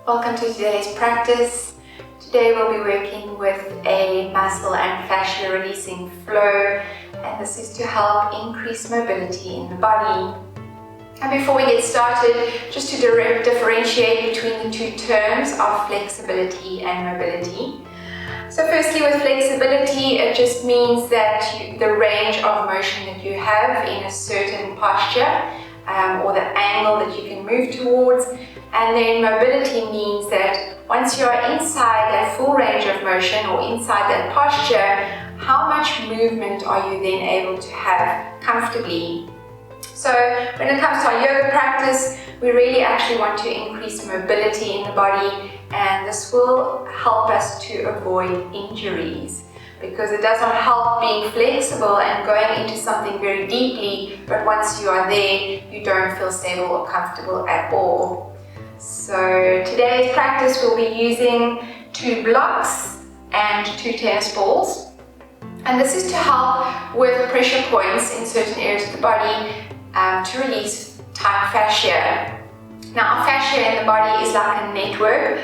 Welcome to today's practice. Today we'll be working with a muscle and fascia releasing flow, and this is to help increase mobility in the body. And before we get started, just to differentiate between the two terms of flexibility and mobility. So firstly, with flexibility, it just means that the range of motion that you have in a certain posture or the angle that you can move towards. And then mobility means that once you're inside that full range of motion or inside that posture, how much movement are you then able to have comfortably? So when it comes to our yoga practice, we really actually want to increase mobility in the body, and this will help us to avoid injuries, because it doesn't help being flexible and going into something very deeply, but once you are there, you don't feel stable or comfortable at all. So today's practice we'll be using 2 blocks and 2 tennis balls, and this is to help with pressure points in certain areas of the body to release tight fascia. Now, our fascia in the body is like a network.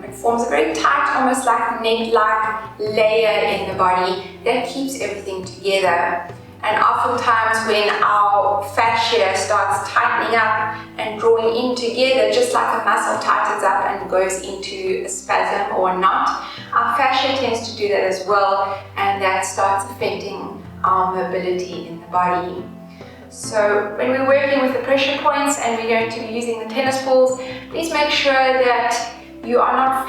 It forms a very tight, almost like net-like layer in the body that keeps everything together. And oftentimes when our fascia starts tightening up and drawing in together, just like a muscle tightens up and goes into a spasm or a knot, our fascia tends to do that as well, and that starts affecting our mobility in the body. So when we're working with the pressure points and we're going to be using the tennis balls, please make sure that you are not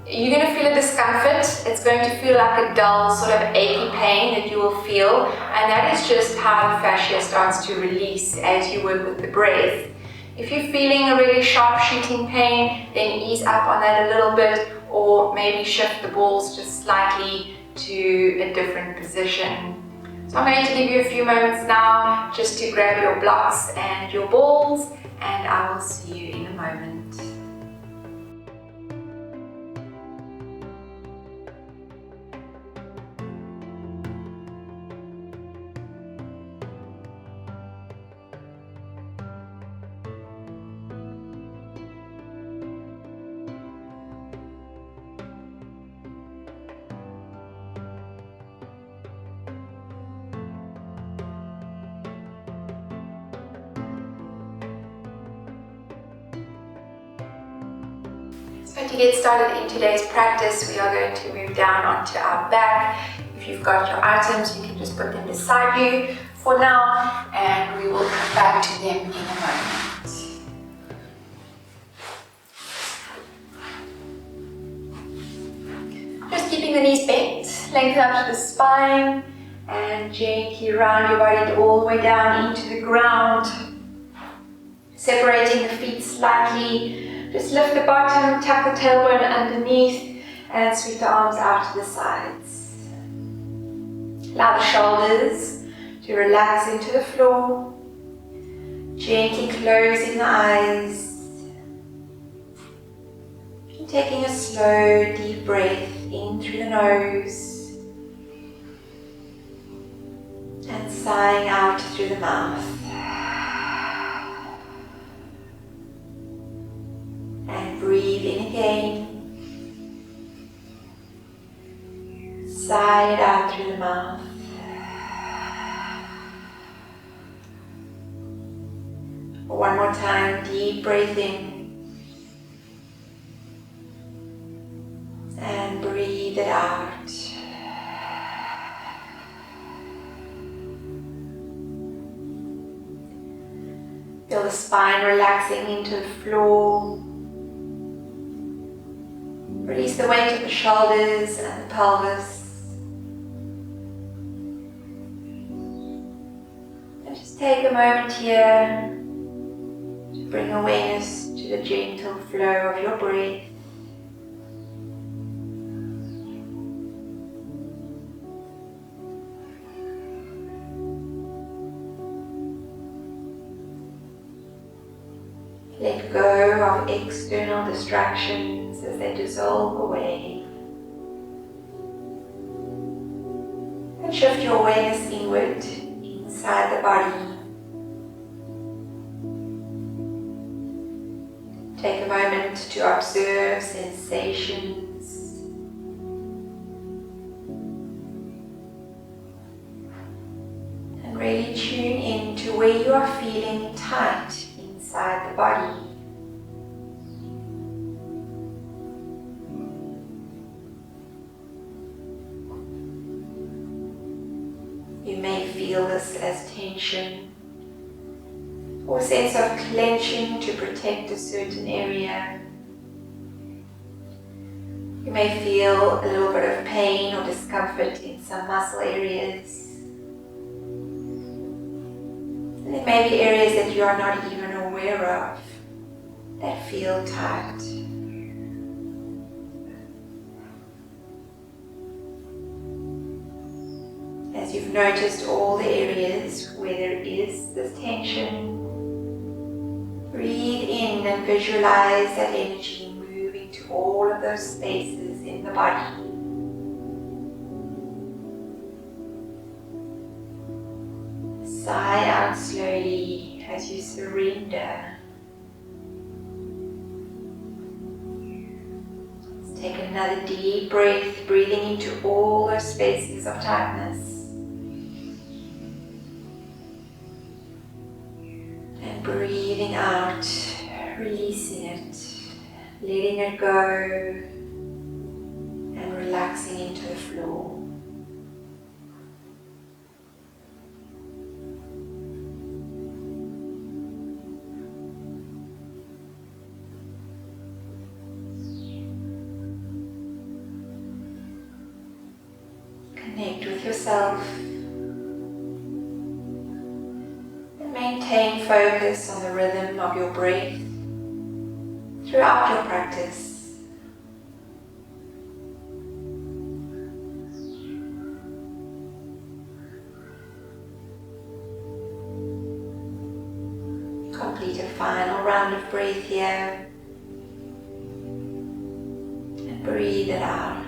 you're going to feel a discomfort. It's going to feel like a dull sort of achy pain that you will feel, and that is just how the fascia starts to release as you work with the breath. If you're feeling a really sharp shooting pain, then ease up on that a little bit, or maybe shift the balls just slightly to a different position. So I'm going to give you a few moments now just to grab your blocks and your balls, and I will see you in a moment. So to get started in today's practice, we are going to move down onto our back. If you've got your items, you can just put them beside you for now, and we will come back to them in a moment. Just keeping the knees bent, lengthen up to the spine, and gently round your body all the way down into the ground. Separating the feet slightly. Just lift the bottom, tuck the tailbone underneath, and sweep the arms out to the sides. Allow the shoulders to relax into the floor. Gently closing the eyes. And taking a slow, deep breath in through the nose. And sighing out through the mouth. And breathe in again. Sigh it out through the mouth. One more time, deep breath in. And breathe it out. Feel the spine relaxing into the floor. Release the weight of the shoulders and the pelvis. And just take a moment here to bring awareness to the gentle flow of your breath. Let go of external distractions as they dissolve away. And shift your awareness inward, inside the body. Take a moment to observe sensations. And really tune in to where you are feeling tight inside the body. You may feel this as tension or a sense of clenching to protect a certain area. You may feel a little bit of pain or discomfort in some muscle areas. And there may be areas that you are not even aware of that feel tight. As you've noticed all the areas where there is this tension, breathe in and visualize that energy moving to all of those spaces in the body. Sigh out slowly as you surrender. Let's take another deep breath, breathing into all those spaces of tightness. And breathing out, releasing it, letting it go, and relaxing into the floor. Connect with yourself and maintain focus on the rhythm of your breath throughout your practice. Complete a final round of breath here and breathe it out.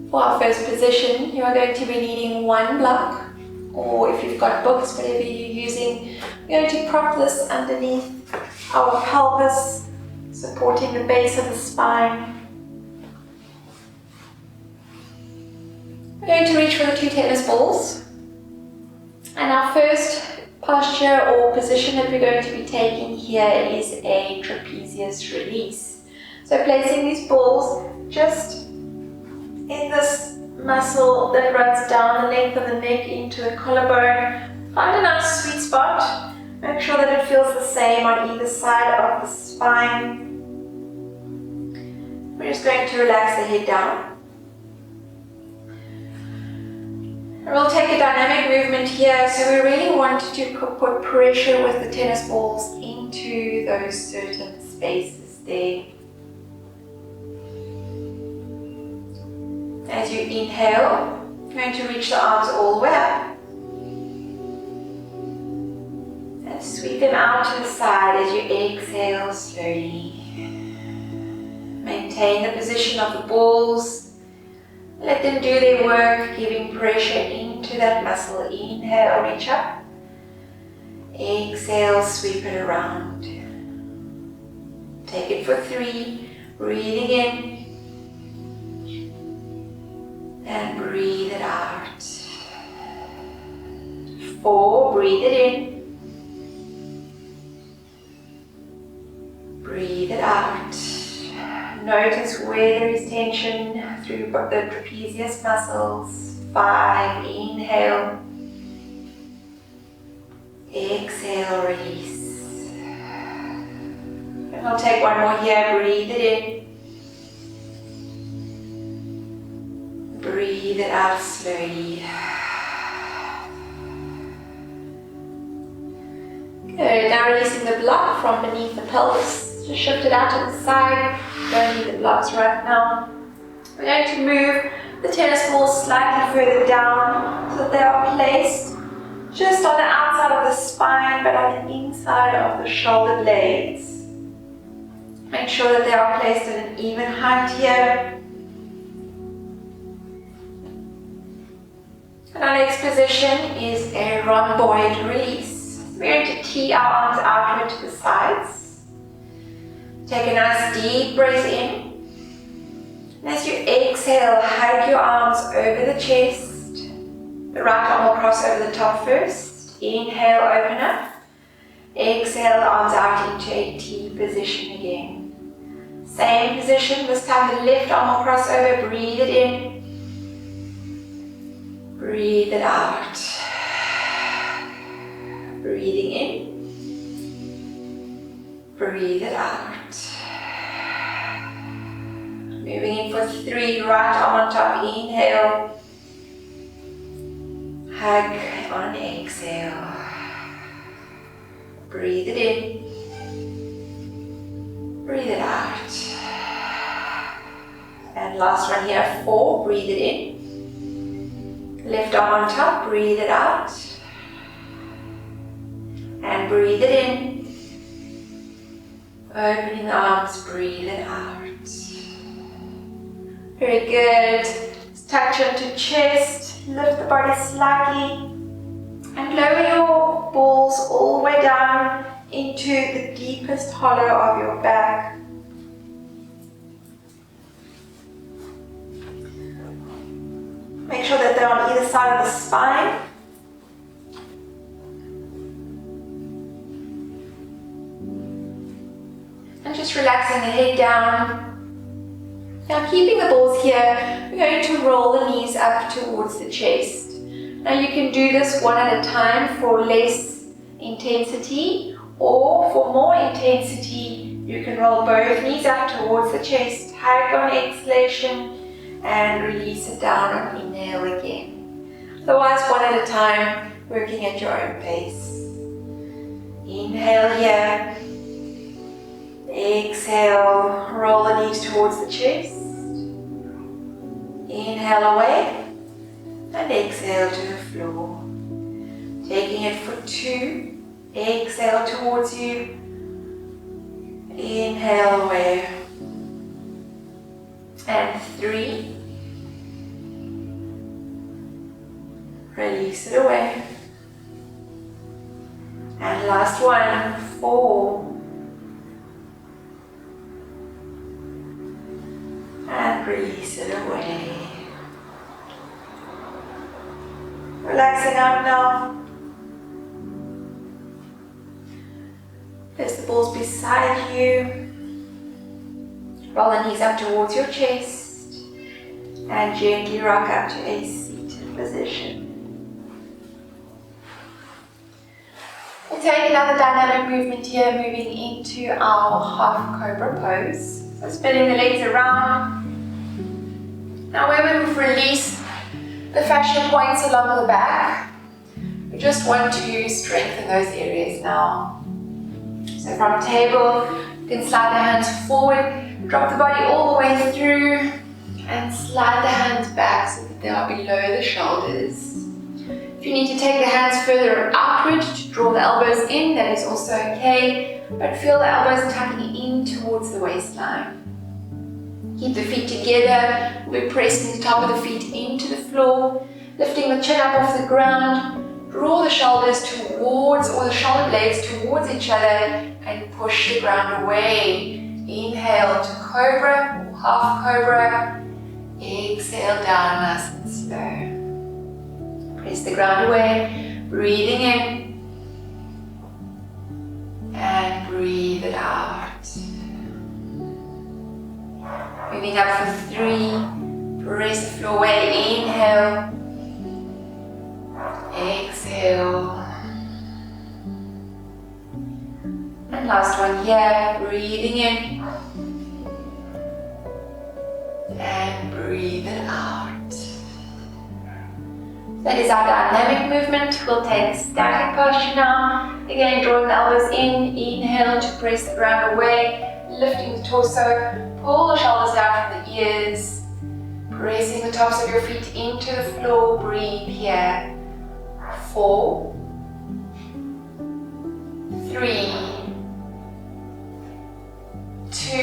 For our first position, you are going to be needing one block, or if you've got books, whatever you're using, we're going to prop this underneath our pelvis, supporting the base of the spine. We're going to reach for the 2 tennis balls. And our first posture or position that we're going to be taking here is a trapezius release. So placing these balls just in this muscle that runs down the length of the neck into the collarbone. Find a nice sweet spot. Make sure that it feels the same on either side of the spine. We're just going to relax the head down. And we'll take a dynamic movement here. So we really want to put pressure with the tennis balls into those certain spaces there. As you inhale, you're going to reach the arms all the way up. And sweep them out to the side as you exhale slowly. Maintain the position of the balls. Let them do their work, giving pressure into that muscle. Inhale, reach up. Exhale, sweep it around. Take it for 3, breathing in. And breathe it out. 4, breathe it in. Breathe it out. Notice where there is tension through the trapezius muscles. 5, inhale. Exhale, release. And I'll take one more here, breathe it in. Breathe it out slowly. Good, now releasing the block from beneath the pelvis. Just shift it out to the side. Don't need the blocks right now. We're going to move the tennis balls slightly further down so that they are placed just on the outside of the spine but on the inside of the shoulder blades. Make sure that they are placed at an even height here. And Our next position is a rhomboid release. We're going to tee our arms outward to the sides. Take a nice deep breath in. And as you exhale, hug your arms over the chest. The right arm will cross over the top first. Inhale, open up. Exhale, arms out into a T position again. Same position, this time the left arm will cross over. Breathe it in. Breathe it out. Breathing in. Breathe it out. Moving in for 3, right arm on top. Inhale. Hug on exhale. Breathe it in. Breathe it out. And last one here, 4. Breathe it in. Left arm on top. Breathe it out. And breathe it in. Opening the arms. Breathe it out. Very good. Touch onto chest. Lift the body slightly. And lower your balls all the way down into the deepest hollow of your back. Make sure that they're on either side of the spine. And just relaxing the head down. Now keeping the balls here, we're going to roll the knees up towards the chest. Now you can do this one at a time for less intensity, or for more intensity, you can roll both knees up towards the chest, hug on exhalation, and release it down on inhale again. Otherwise, one at a time, working at your own pace. Inhale here. Exhale, roll the knees towards the chest. Inhale away. And exhale to the floor. Taking it for 2. Exhale towards you. Inhale away. And 3. Release it away. And last one, 4. And release it away. Relaxing out now. Place the balls beside you. Roll the knees up towards your chest. And gently rock up to a seated position. We'll take another dynamic movement here, moving into our half cobra pose. So spinning the legs around. Now where we've released the fascia points along the back, we just want to strengthen those areas now. So from table, you can slide the hands forward, drop the body all the way through, and slide the hands back so that they are below the shoulders. If you need to take the hands further outward to draw the elbows in, that is also okay, but feel the elbows tucking in towards the waistline. Keep the feet together. We're pressing the top of the feet into the floor, lifting the chin up off the ground. Draw the shoulders towards, or the shoulder blades towards each other, and push the ground away. Inhale to cobra, or half cobra. Exhale down nice and slow. Press the ground away, breathing in. And breathe it out. Moving up for 3, press the floor away, inhale, exhale, and last one here, breathing in, and breathe it out. That is our dynamic movement. We'll take static posture now. Again, drawing the elbows in, inhale to press the ground away, lifting the torso. Pull the shoulders down from the ears, pressing the tops of your feet into the floor. Breathe here. 4, 3, 2,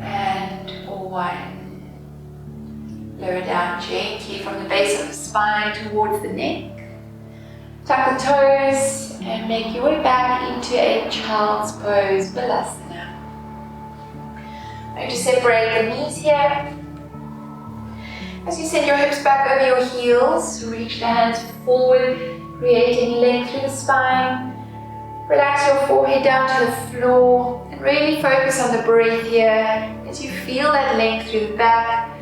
and 1. Lower down gently from the base of the spine towards the neck. Tuck the toes and make your way back into a child's pose, Balasana. I'm going to separate the knees here. As you send your hips back over your heels, reach the hands forward, creating length through the spine. Relax your forehead down to the floor and really focus on the breath here as you feel that length through the back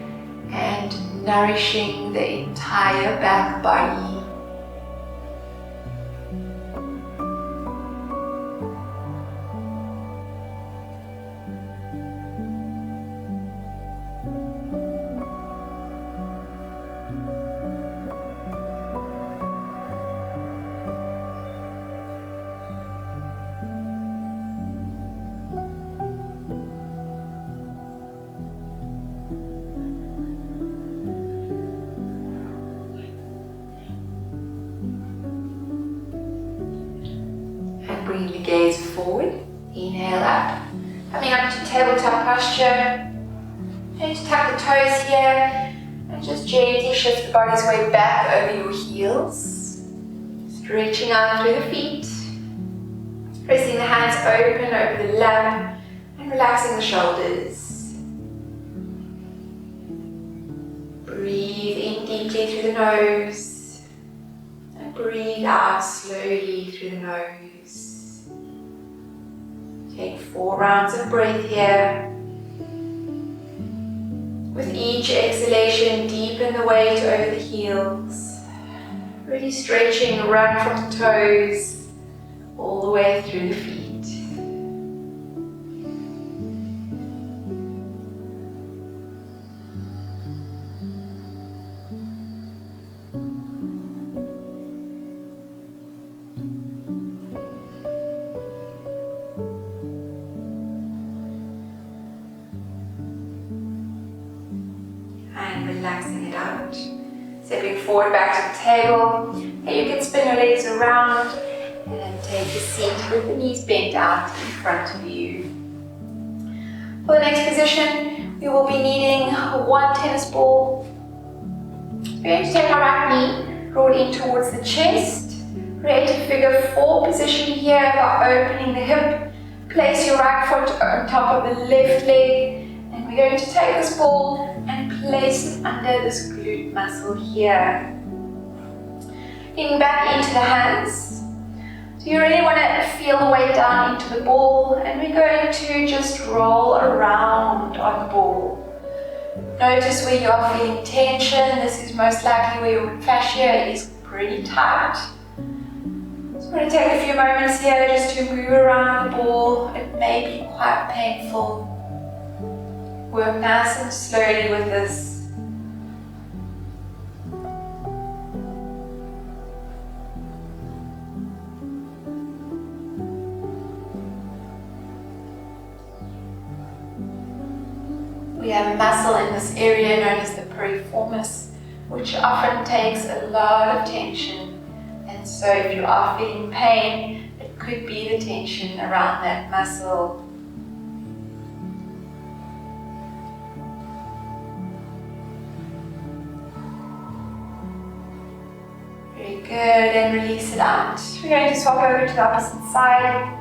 and nourishing the entire back body. Bring the gaze forward, inhale up, coming up to tabletop posture. And tuck the toes here and just gently shift the body's weight back over your heels. Stretching out through the feet, pressing the hands open over the lap and relaxing the shoulders. Breathe in deeply through the nose and breathe out slowly through the nose. Take 4 rounds of breath here. With each exhalation, deepen the weight over the heels. Really stretching right from the toes all the way through the feet. Relaxing it out. Stepping forward back to the table. And you can spin your legs around and take a seat with the knees bent out in front of you. For the next position, we will be needing 1 tennis ball. We're going to take our right knee, draw it in towards the chest. Create a figure 4 position here by opening the hip. Place your right foot on top of the left leg. And we're going to take this ball and place it under this glute muscle here. Leaning back into the hands. So you really want to feel the weight down into the ball, and we're going to just roll around on the ball. Notice where you are feeling tension. This is most likely where your fascia is pretty tight. So we're going to take a few moments here just to move around the ball. It may be quite painful. Work nice and slowly with this. We have a muscle in this area known as the piriformis, which often takes a lot of tension. And so if you are feeling pain, it could be the tension around that muscle. Very good, and release it out. We're going to swap over to the opposite side.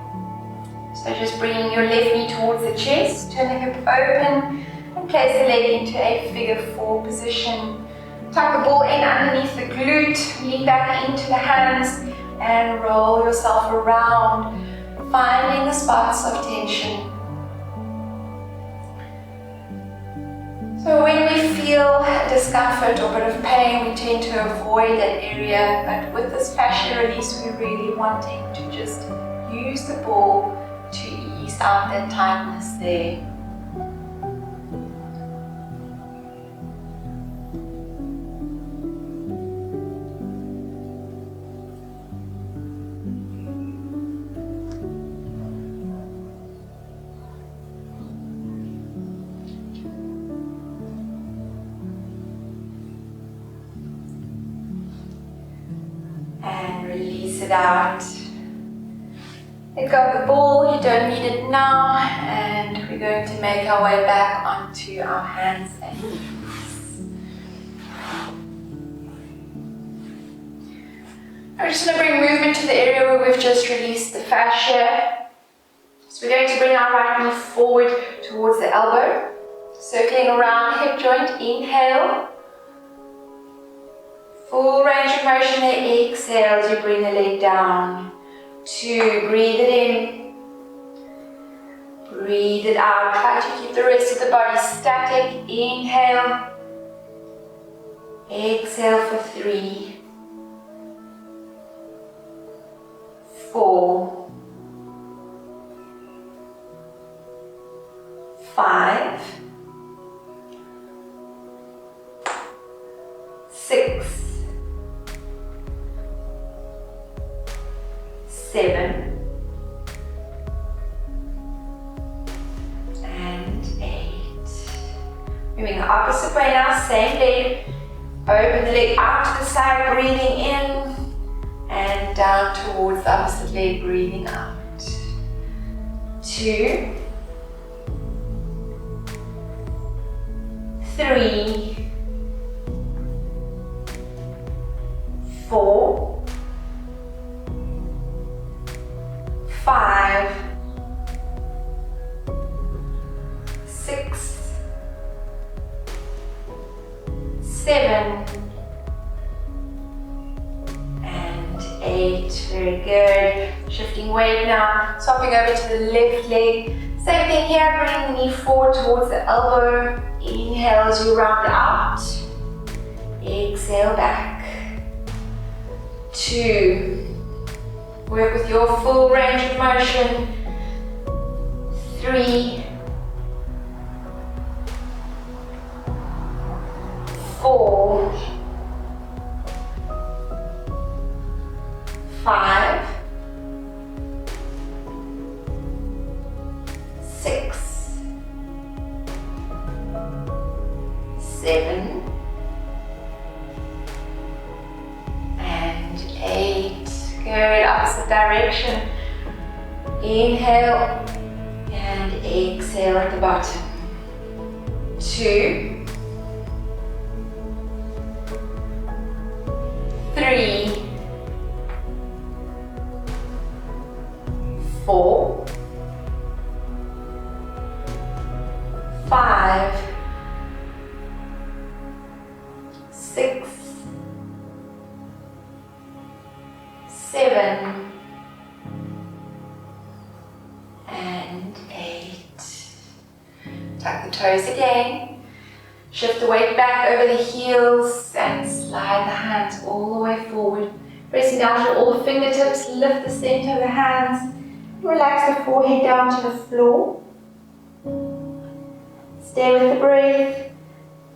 So just bringing your left knee towards the chest, turn the hip open, and place the leg into a figure 4 position. Tuck the ball in underneath the glute, lean back into the hands, and roll yourself around, finding the spots of tension. So when we feel discomfort or a bit of pain, we tend to avoid that area, but with this fascia release, we're really wanting to just use the ball to ease out that tightness there. And release it out. Let go of the ball, you don't need it now, and we're going to make our way back onto our hands and knees. We're just going to bring movement to the area where we've just released the fascia. So we're going to bring our right knee forward towards the elbow, circling around the hip joint. Inhale. Full range of motion there. Exhale as you bring the leg down. 2, breathe it in. Breathe it out. Try to keep the rest of the body static. Inhale. Exhale for 3, 4, 5, 6, 7, and 8. Moving the opposite way now, same leg. Open the leg out to the side, breathing in, and down towards the opposite leg, breathing out. 2, 3, 4, 5, 6, 7, and 8. Very good. Shifting weight now. Swapping over to the left leg. Same thing here. Bringing the knee forward towards the elbow. Inhale as you round out. Exhale back. 2. Work with your full range of motion. 3. 4, 5, 6, 7, and 8. Good. Opposite direction. Inhale and exhale at the bottom. 2, 3, 4, 5, 6, 7, and 8. Tuck the toes again. Shift the weight back over the heels and slide the hands all the way forward. Pressing down to all the fingertips, lift the center of the hands. Relax the forehead down to the floor. Stay with the breath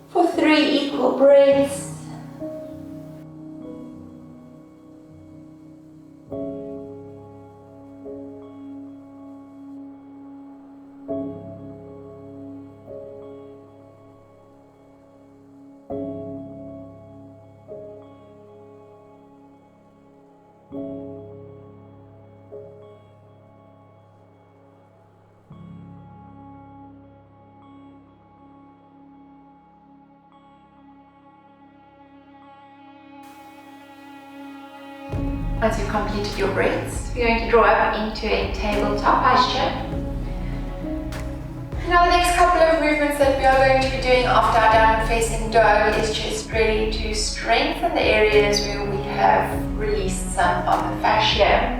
for 3 equal breaths. Once you've completed your breaths, you're going to draw up into a tabletop posture. Now the next couple of movements that we are going to be doing after our downward facing dog is just really to strengthen the areas where we have released some of the fascia.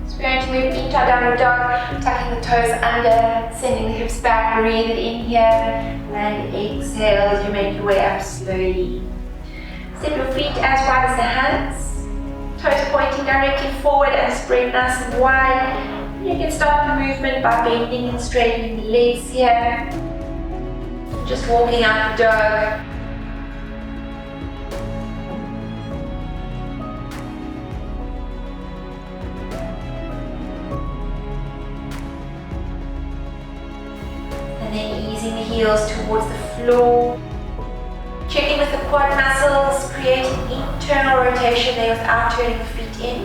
So we're going to move into our downward dog, tucking the toes under, sending the hips back, breathe it in here, and exhale as you make your way up slowly. Step your feet as wide as the hands. Toes pointing directly forward and spread nice and wide. You can start the movement by bending and straightening the legs here. Just walking out the dog. And then easing the heels towards the floor. Checking with the quad muscles, creating internal rotation there without turning the feet in.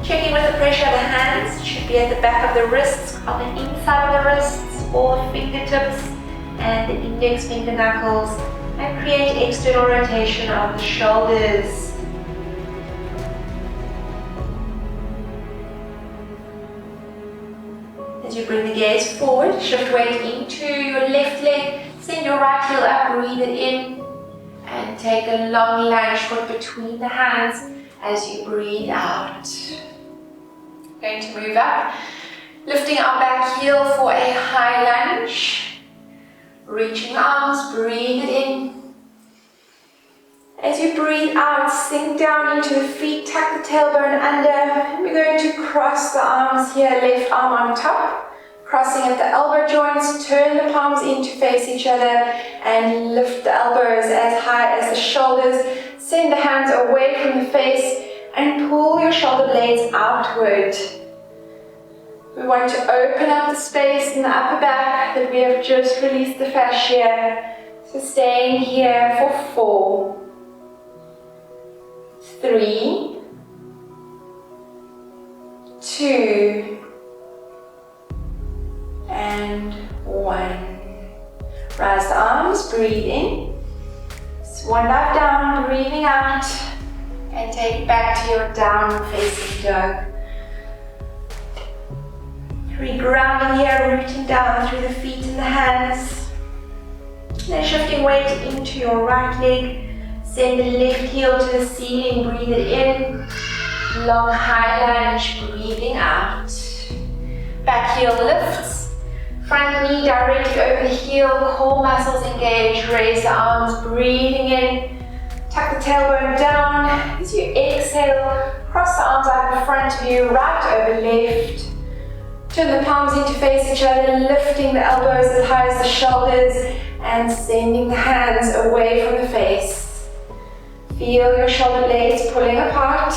Checking with the pressure of the hands, it should be at the back of the wrists, on the inside of the wrists, all the fingertips and the index finger knuckles, and create external rotation of the shoulders. As you bring the gaze forward, shift weight into your left leg, send your right heel up, breathe it in, and take a long lunge, foot between the hands as you breathe out. Going to move up, lifting our back heel for a high lunge, reaching arms, breathe it in. As you breathe out, sink down into the feet, tuck the tailbone under. We're going to cross the arms here, left arm on top, crossing at the elbow joints, turn the palms in to face each other and lift the elbows as high as the shoulders. Send the hands away from the face and pull your shoulder blades outward. We want to open up the space in the upper back that we have just released the fascia. So staying here for 4, 3, 2, and 1. Rise the arms, breathe in. Swan dive down, breathing out. And take it back to your downward facing dog. Regrounding here, rooting down through the feet and the hands. Then shifting weight into your right leg. Send the left heel to the ceiling, breathe it in. Long high lunge, breathing out. Back heel lifts. Front knee directly over the heel, core muscles engaged. Raise the arms, breathing in. Tuck the tailbone down. As you exhale, cross the arms out in front of you, right over left. Turn the palms in to face each other, lifting the elbows as high as the shoulders and sending the hands away from the face. Feel your shoulder blades pulling apart,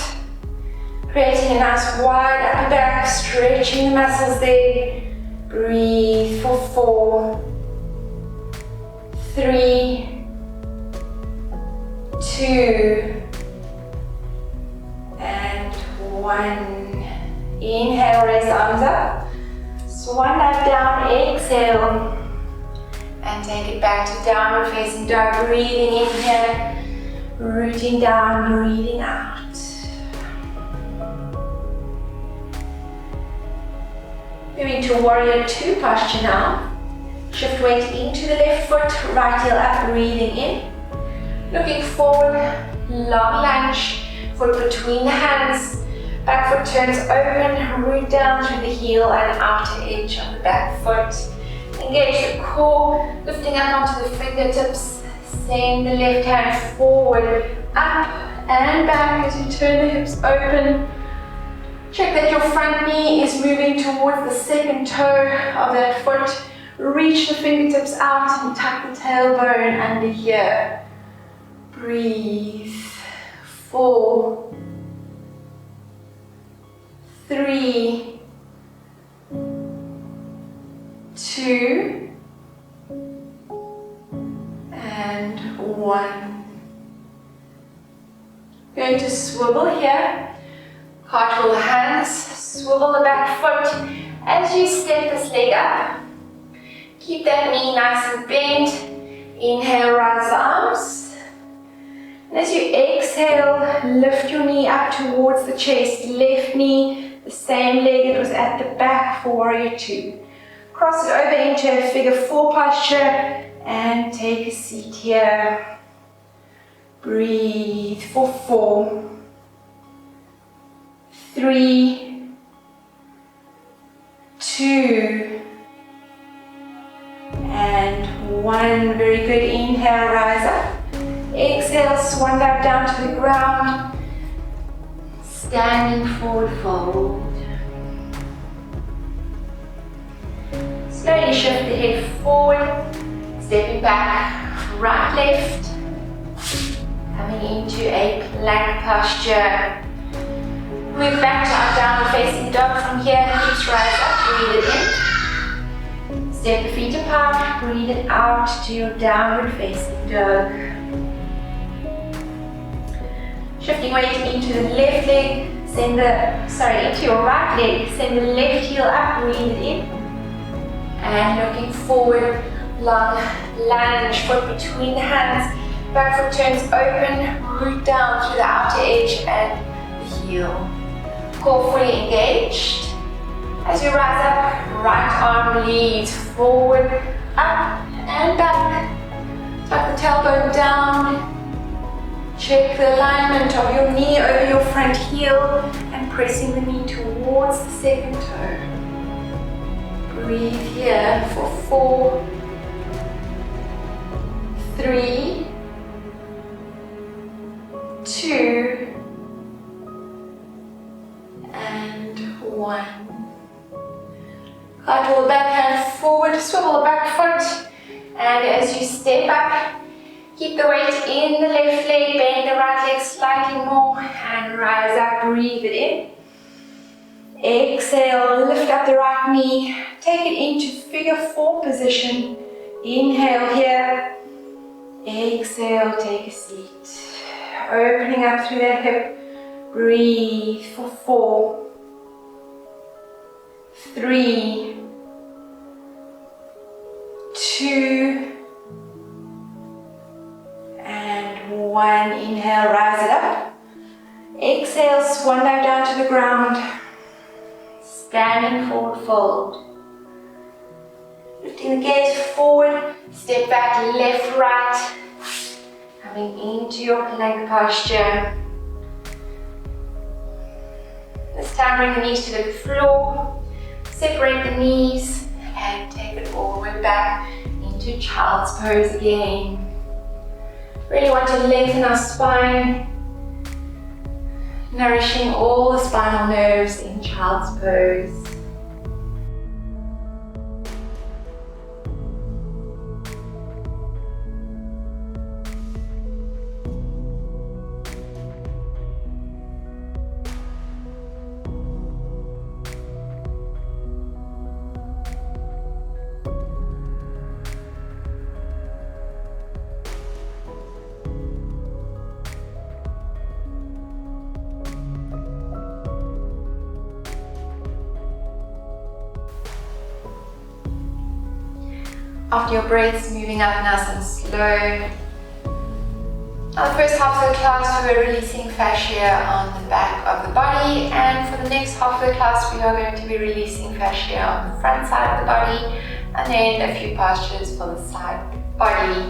creating a nice wide upper back, stretching the muscles there. Breathe for 4, 3, 2, and 1. Inhale, raise the arms up. Swan dive down, exhale. And take it back to downward facing dog. Breathing in here, rooting down, breathing out. Moving to warrior 2 posture now. Shift weight into the left foot, right heel up, breathing in. Looking forward, long lunge, foot between the hands. Back foot turns open, root down through the heel and outer edge of the back foot. Engage the core, lifting up onto the fingertips. Send the left hand forward, up and back as you turn the hips open. Check that your front knee is moving towards the second toe of that foot. Reach the fingertips out and tuck the tailbone under here. Breathe. 4, 3, 2, and 1. Going to swivel here. Cartwheel the hands, swivel the back foot as you step this leg up. Keep that knee nice and bent. Inhale, rise the arms. And as you exhale, lift your knee up towards the chest. Left knee, the same leg it was at the back for warrior 2. Cross it over into a figure 4 posture and take a seat here. Breathe for 4, 3, 2, and 1. Very good. Inhale, rise up. Exhale, swan dive down to the ground. Standing forward fold. Slowly shift the head forward, stepping back, right, left. Coming into a plank posture. Move back to our downward facing dog from here. Hips rise up, breathe it in. Step the feet apart, breathe it out to your downward facing dog. Shifting weight into the left leg, into your right leg, send the left heel up, breathe it in. And looking forward, long lunge, foot between the hands, back foot turns open, root down through the outer edge and the heel. Core fully engaged. As you rise up, right arm leads forward, up and back. Tuck the tailbone down. Check the alignment of your knee over your front heel and pressing the knee towards the second toe. Breathe here for 4, 3, 2, and 1. Guide the back hand forward, swivel the back foot, and as you step up, keep the weight in the left leg, bend the right leg slightly more, and rise up, breathe it in. Exhale, lift up the right knee, take it into figure 4 position. Inhale here, exhale, take a seat. Opening up through that hip, breathe for 4, 3, 2, and 1. Inhale, rise it up. Exhale, swan dive down to the ground. Standing forward fold. Lifting the gaze forward, step back, left, right. Coming into your plank posture. This time bring the knees to the floor. Separate the knees and take it all the way back into child's pose again. Really want to lengthen our spine, nourishing all the spinal nerves in child's pose. After your breaths, moving up nice and slow. Now the first half of the class we were releasing fascia on the back of the body, and for the next half of the class we are going to be releasing fascia on the front side of the body, and then a few postures for the side body.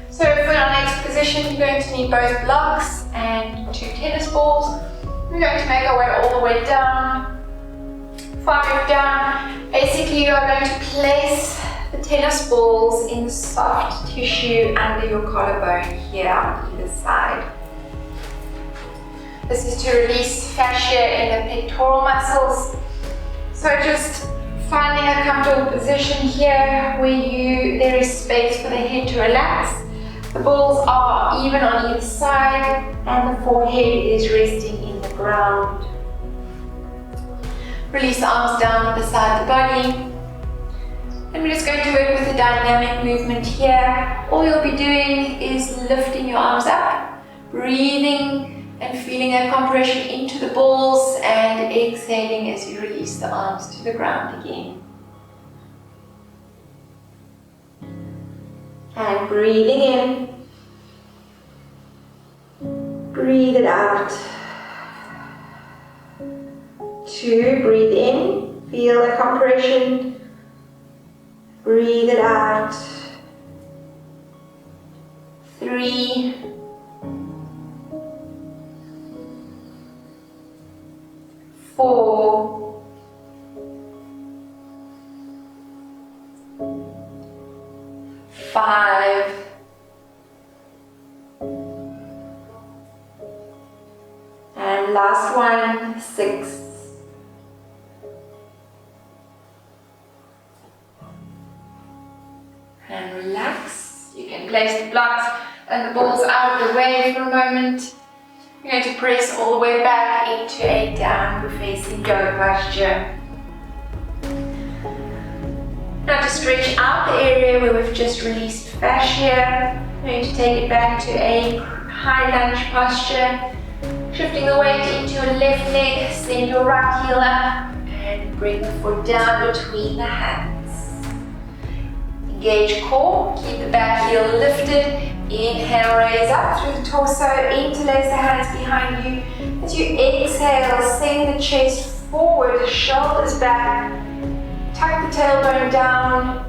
So for our next position, you're going to need both blocks and 2 tennis balls. We're going to make our way all the way down, 5 down. Basically you are going to place the tennis balls in the soft tissue under your collarbone here on either side. This is to release fascia in the pectoral muscles. So just finding a comfortable position here where there is space for the head to relax. The balls are even on either side and the forehead is resting in the ground. Release the arms down beside the body. And we're just going to work with a dynamic movement here. All you'll be doing is lifting your arms up, breathing and feeling a compression into the balls, and exhaling as you release the arms to the ground again. And breathing in, breathe it out. 2, breathe in, feel the compression. Breathe it out. 3, 4, 5, 6. And relax. You can place the blocks and the balls out of the way for a moment. You're going to press all the way back into a downward facing dog posture. Now to stretch out the area where we've just released fascia, I'm going to take it back to a high lunge posture. Shifting the weight into your left leg, send your right heel up and bring the foot down between the hands. Engage core, keep the back heel lifted. Inhale, raise up through the torso, interlace the hands behind you. As you exhale, send the chest forward, shoulders back. Tuck the tailbone down.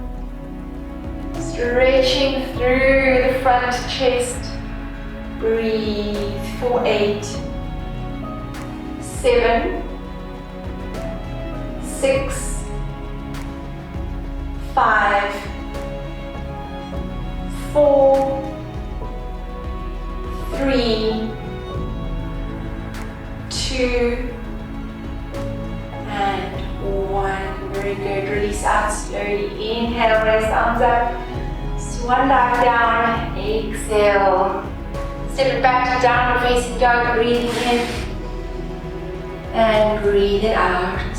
Stretching through the front chest. Breathe for 8, 7, 6, 5, 4, 3, 2, and 1. Very good. Release out slowly. Inhale, raise arms up. Swan dive down. Exhale. Step it back to downward facing dog. Breathing in and breathe it out.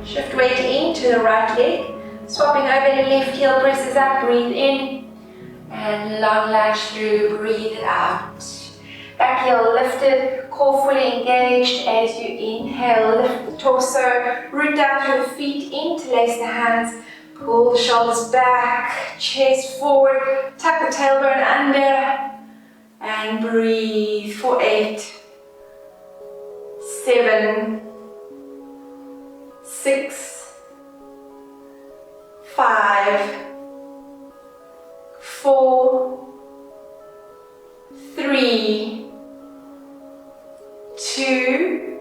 Shift weight into the right leg. Swapping over the left heel, presses up. Breathe in and long lunge through. Breathe it out. Back heel lifted, core fully engaged. As you inhale, lift the torso, root down through the feet, interlace the hands, pull the shoulders back, chest forward, tuck the tailbone under, and breathe for 8, 7, 6, 5, 4, 3, 2,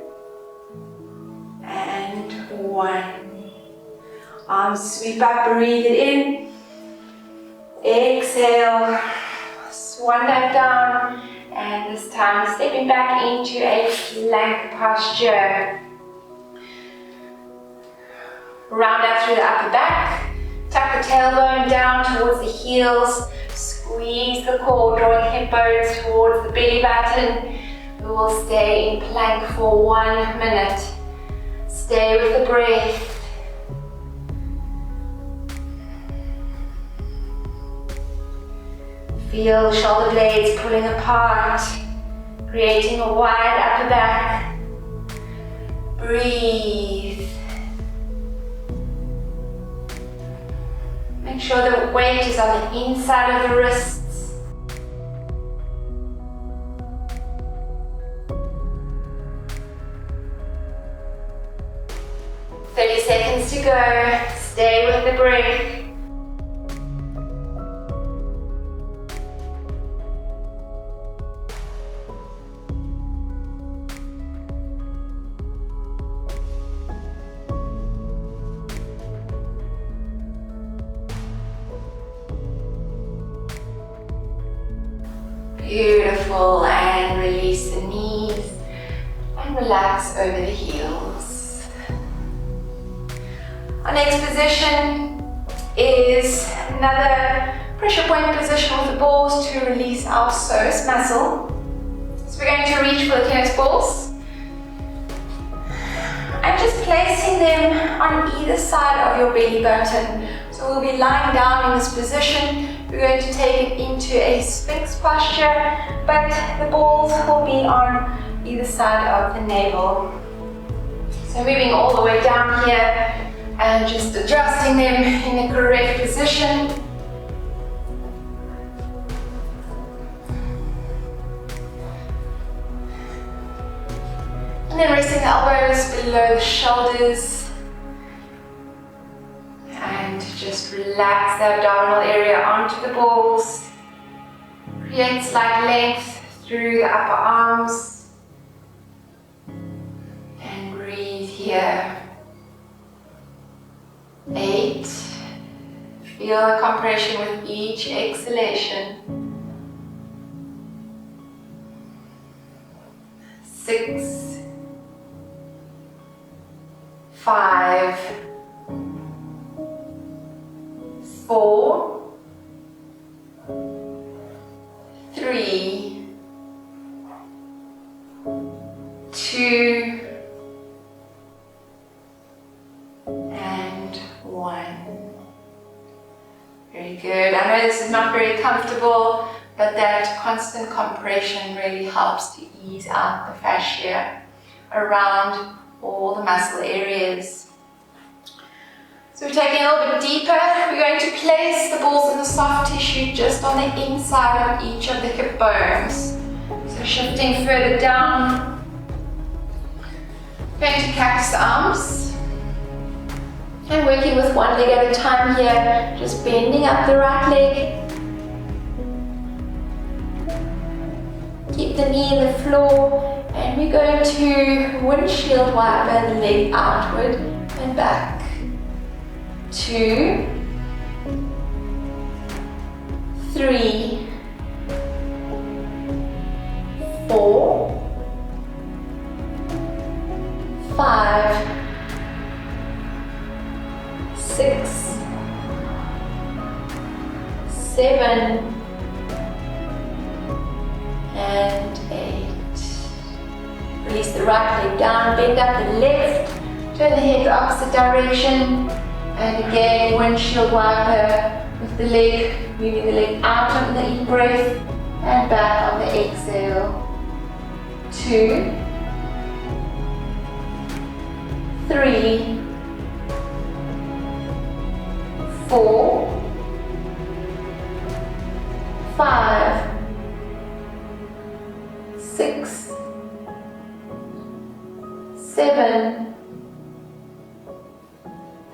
and 1. Arms sweep up, breathe it in. Exhale, swan dive down, and this time stepping back into a plank posture. Round out through the upper back, tuck the tailbone down towards the heels. Squeeze the core, drawing hip bones towards the belly button. We will stay in plank for 1 minute. Stay with the breath. Feel shoulder blades pulling apart, creating a wide upper back. Breathe. Make sure the weight is on the inside of the wrists. 30 seconds to go. Stay with the breath. Beautiful, and release the knees and relax over the heels. Our next position is another pressure point position with the balls to release our psoas muscle. So we're going to reach for the tennis balls. I'm just placing them on either side of your belly button. So we'll be lying down in this position. We're going to take it into a Sphinx posture, but the balls will be on either side of the navel. So moving all the way down here and just adjusting them in the correct position. And then resting the elbows below the shoulders. And just relax the abdominal area onto the balls. Create slight length through the upper arms. And breathe here. 8. Feel the compression with each exhalation. 6. 5. 4, 3, 2, and 1. Very good. I know this is not very comfortable, but that constant compression really helps to ease out the fascia around all the muscle areas. So we're taking a little bit deeper. We're going to place the balls in the soft tissue just on the inside of each of the hip bones. So shifting further down. Going to cactus arms. And working with one leg at a time here, just bending up the right leg. Keep the knee in the floor, and we're going to windshield wiper the leg outward and back. 2, 3, 4, 5, 6, 7, and 8. Release the right leg down, bend up the left, turn the head the opposite direction, and again windshield wiper with the leg, moving the leg out on the in-breath and back on the exhale. 2, 3, 4, 5, 6, 7,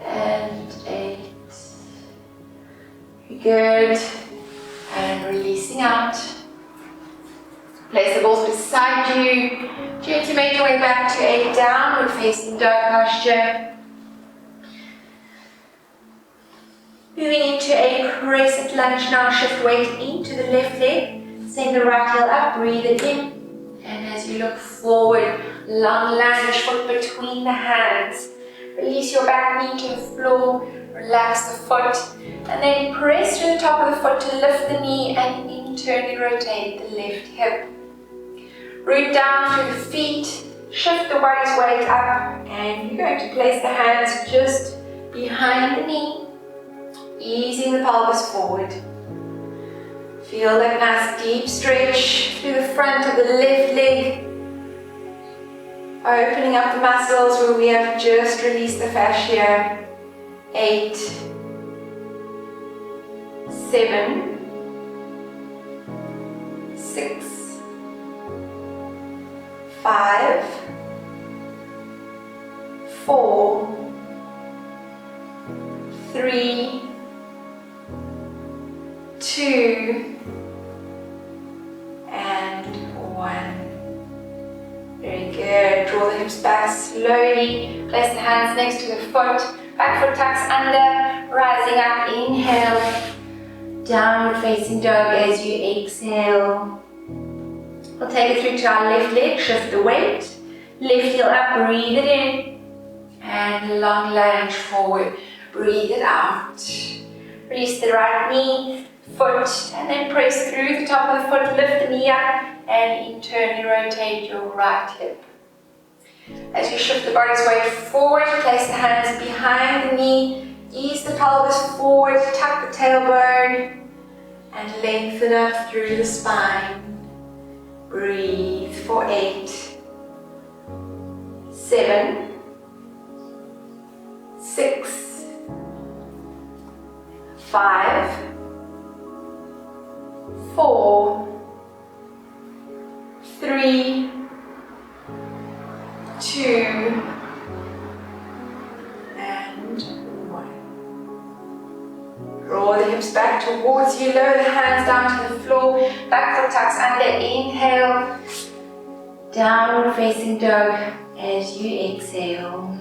and 8. Good. And releasing out. Place the balls beside you. Gently make your way back to a downward facing dog posture. Moving into a crescent lunge now, shift weight into the left leg. Send the right heel up, breathe it in. And as you look forward, long lunge, foot between the hands. Release your back knee to the floor, relax the foot, and then press to the top of the foot to lift the knee and internally rotate the left hip. Root down through the feet, shift the body's weight up, and you're going to place the hands just behind the knee, easing the pelvis forward. Feel that nice deep stretch through the front of the left leg, opening up the muscles where we have just released the fascia. 8, 7, 6, 5, 4, 3, 2, and 1. Very good. Draw the hips back slowly. Place the hands next to the foot. Back foot tucks under. Rising up. Inhale. Downward facing dog as you exhale. We'll take it through to our left leg. Shift the weight. Left heel up. Breathe it in. And long lunge forward. Breathe it out. Release the right knee, foot, and then press through the top of the foot, lift the knee up, and internally rotate your right hip. As you shift the body's weight forward, place the hands behind the knee, ease the pelvis forward, tuck the tailbone, and lengthen up through the spine. Breathe for 8, 7, 6, 5, 4, 3, 2, and 1. Draw the hips back towards you, lower the hands down to the floor, back foot tucks under, inhale, downward facing dog as you exhale.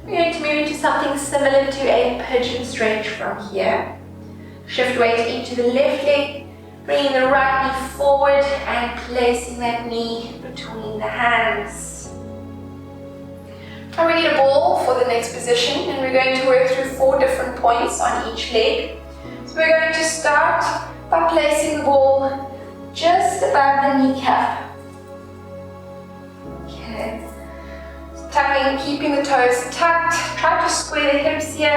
We're going to move into something similar to a pigeon stretch from here. Shift weight into the left leg, bringing the right knee forward and placing that knee between the hands. Now we need a ball for the next position, and we're going to work through 4 different points on each leg. So we're going to start by placing the ball just above the kneecap. Okay. Tucking, keeping the toes tucked. Try to square the hips here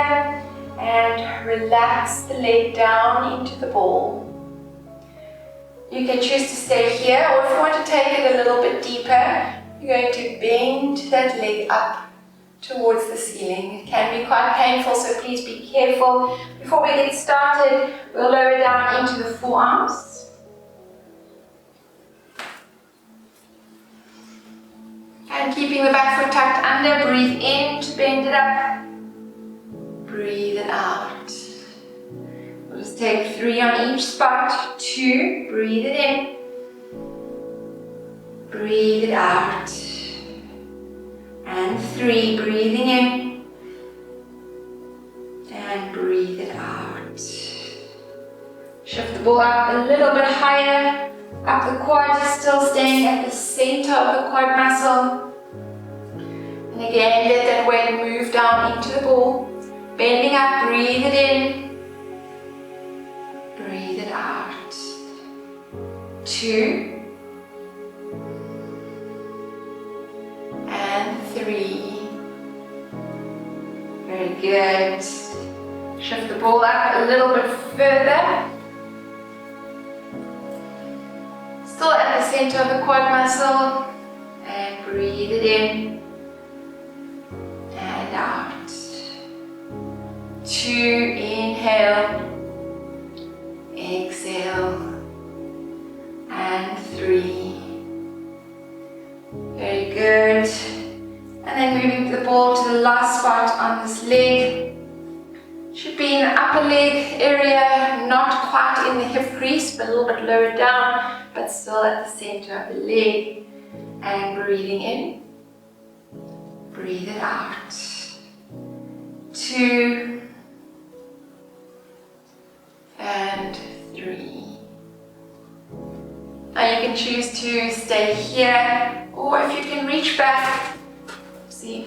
and relax the leg down into the ball. You can choose to stay here, or if you want to take it a little bit deeper, you're going to bend that leg up towards the ceiling. It can be quite painful, so please be careful. Before we get started, we'll lower down into the forearms. And keeping the back foot tucked under, breathe in to bend it up. Breathe it out. We'll just take 3 on each spot. 2, breathe it in. Breathe it out. And 3, breathing in. And breathe it out. Shift the ball up a little bit higher. Up the quad, still staying at the center of the quad muscle. And again, let that weight move down into the ball. Bending up, breathe it in. Breathe it out. 2. And 3. Very good. Shift the ball up a little bit further. Still at the center of the quad muscle. And breathe it in. And out. 2, inhale. Exhale. And 3. Very good. And then moving the ball to the last spot on this leg. Should be in the upper leg area, not quite in the hip crease, but a little bit lower down, but still at the center of the leg. And breathing in. Breathe it out. 2. And 3. Now you can choose to stay here, or if you can reach back, see,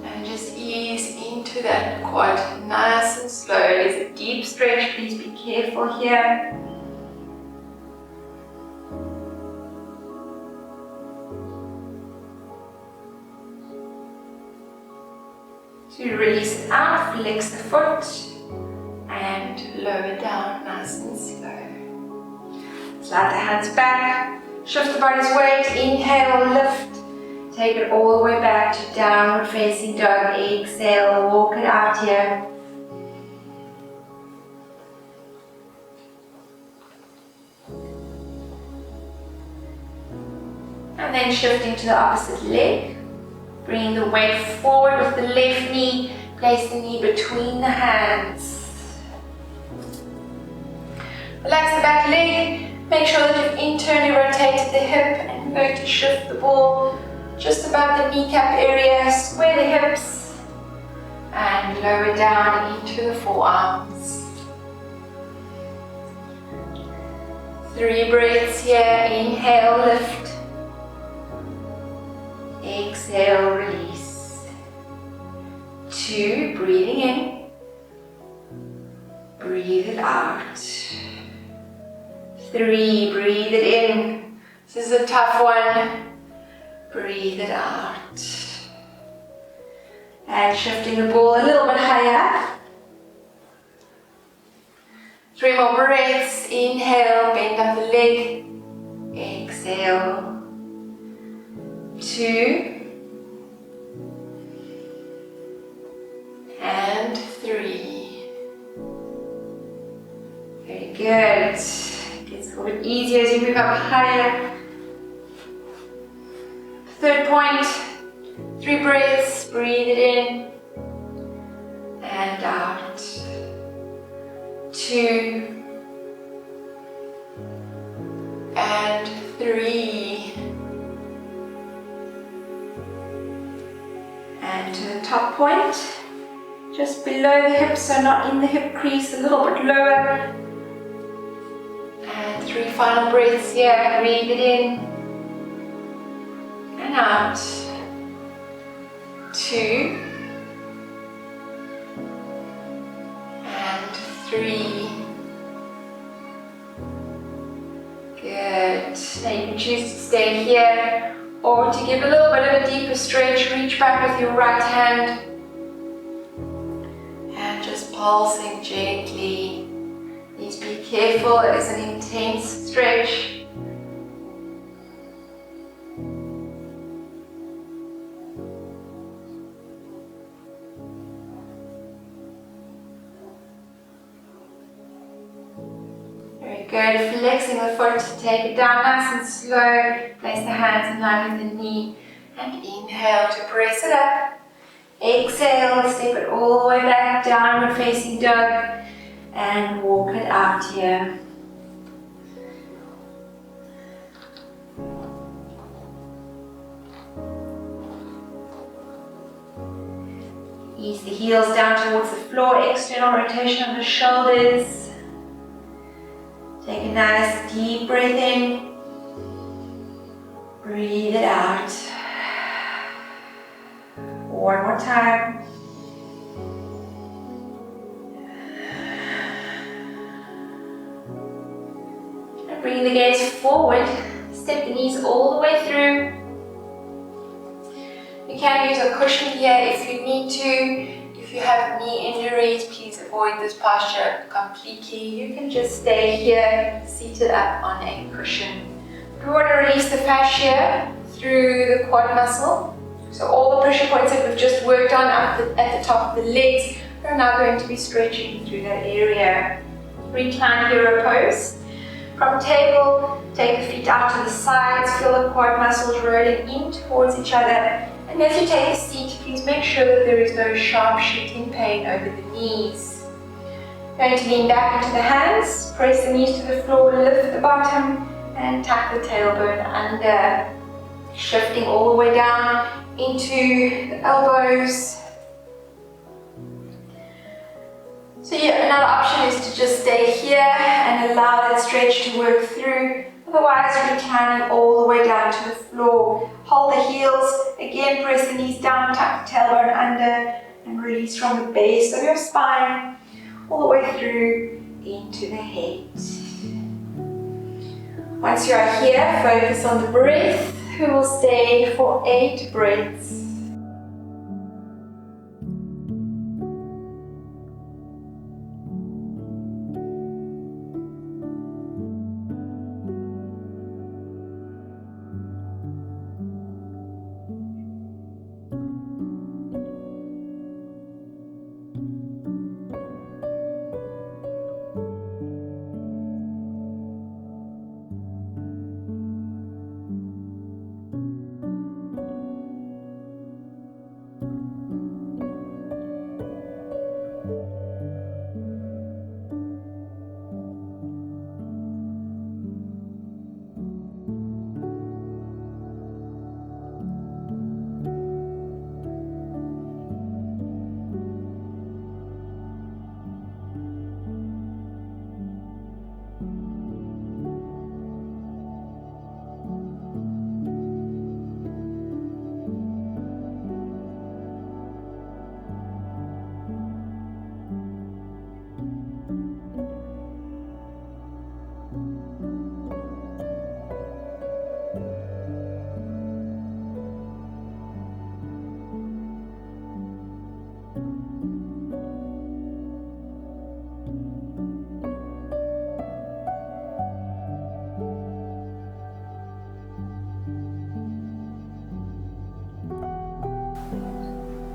and just ease into that quad nice and slow. There's a deep stretch, please be careful here. To release it out, flex the foot and lower down nice and slow. Slide the hands back, shift the body's weight, inhale, lift, take it all the way back to downward facing dog, exhale, walk it out here. And then shifting to the opposite leg. Bringing the weight forward with the left knee, place the knee between the hands. Relax the back leg, make sure that you've internally rotated the hip, and we're going to shift the ball just above the kneecap area, square the hips, and lower down into the forearms. 3 breaths here, inhale, lift. Exhale, release. 2, breathing in. Breathe it out. 3, breathe it in. This is a tough one. Breathe it out. And shifting the ball a little bit higher. 3 more breaths. Inhale, bend up the leg. Exhale. 2 and 3. Very good. Gets a little bit easier as you move up higher. 3rd point. 3 breaths. Breathe it in and out. 2 and 3. And to the top point, just below the hips, so not in the hip crease, a little bit lower. And 3 final breaths here, breathe it in and out. 2 and 3. Good. Now you can choose to stay here, or to give a little bit of a deeper stretch, reach back with your right hand and just pulsing gently. Please be careful, it is an intense stretch. Very Very good. Flexing the foot, take it down nice and slow. Place the hands in line with the knee and inhale to press it up. Exhale, step it all the way back, downward facing dog, and walk it out here. Ease the heels down towards the floor, external rotation of the shoulders. Take a nice deep breath in. Breathe it out. One more time. And bring the gaze forward. Step the knees all the way through. You can use a cushion here if you need to. If you have knee injuries, please avoid this posture completely. You can just stay here, seated up on a cushion. We want to release the fascia through the quad muscle. So all the pressure points that we've just worked on at the top of the legs are now going to be stretching through that area. Recline hero pose. From table, take the feet out to the sides, feel the quad muscles rolling in towards each other. And as you take a seat, please make sure that there is no sharp shooting pain over the knees. Going to lean back into the hands, press the knees to the floor, lift the bottom, and tuck the tailbone under. Shifting all the way down into the elbows. So yeah, another option is to just stay here and allow that stretch to work through. Otherwise, reclining all the way down to the floor. Hold the heels, again press the knees down, tuck the tailbone under, and release from the base of your spine, all the way through into the head. Once you are here, focus on the breath. We will stay for 8 breaths.